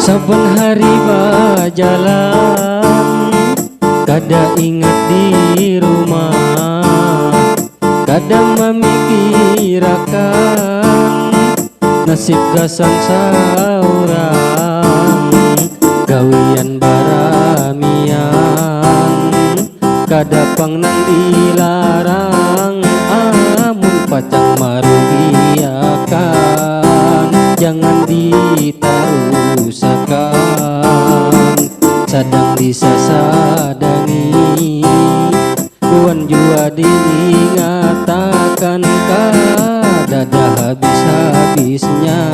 Saben hari bajalan, kada ingat di rumah, kada memikirakan nasib gasan saurang. Gawian baramian, kada pang nang dilarang, amun pacang marugiakan, jangan ditarusakan. Sadang disasadangi, tuan jua diingatakan, kada dah habis-habisnya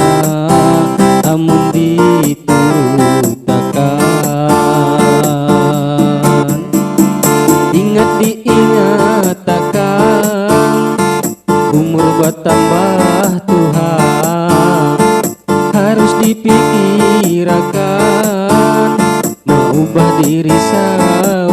amun diturutakan. Ingat diingatakan, umur bertambah Tuhan, harus dipikirkan, mengubah diri seorang.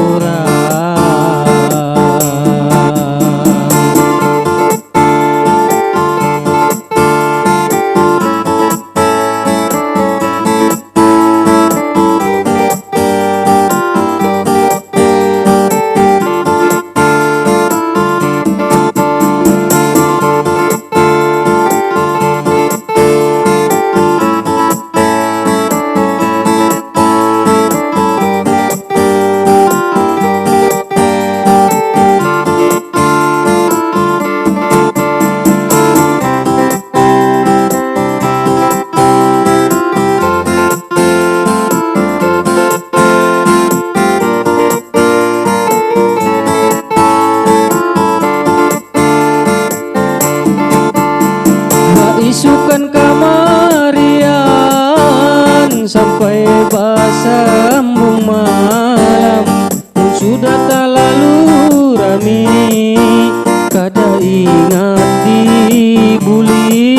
Isukan kamarian sampai basambung malam, sudah tak lalu rami, kada ingat dibuli.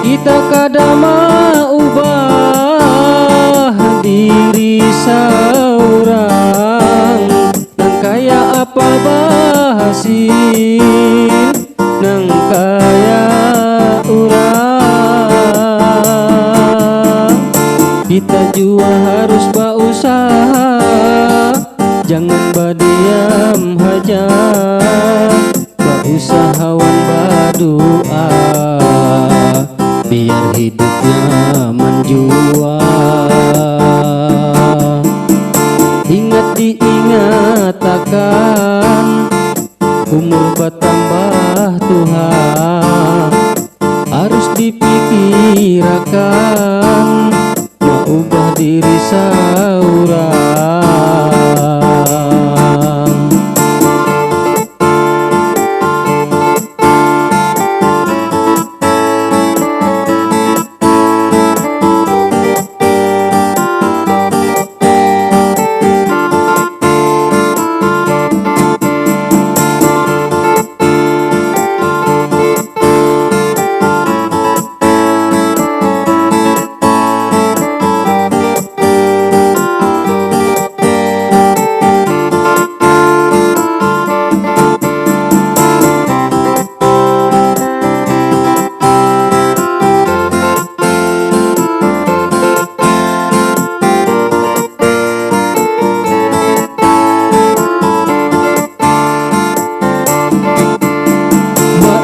Kita kada maubah diri seorang, nang kaya apa bahasil, nang kaya orang. Kita jua harus berusaha, jangan berdiam haja, berusahawan berdoa, biar hidupnya menjua. Ingat diingatakan, umur bertambah Tuhan, harus dipikirkan, mengubah diri seorang.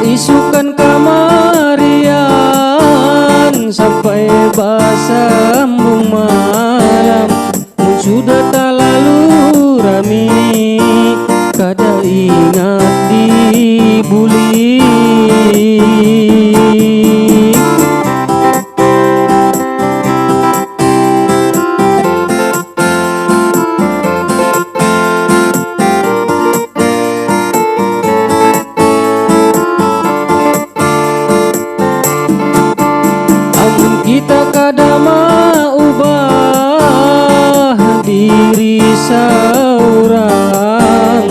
Isukan kamarian sampai basambung malam, sudah tak lalu rami, kada ingat dibuli. Kita kada maubah diri seorang,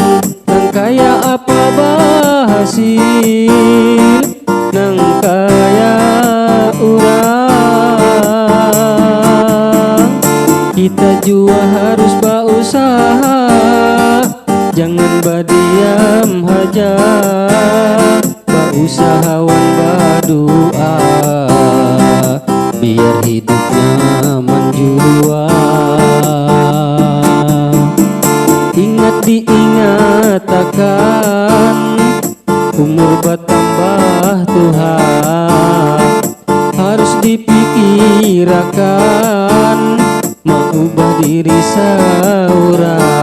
nang kaya apa bahasil, nang kaya Jangan berdiam haja, berusahawan berdoa, biar hidupnya menjua. Ingat diingat akan umur bertambah Tuhan, harus dipikirkan mau ubah diri seorang.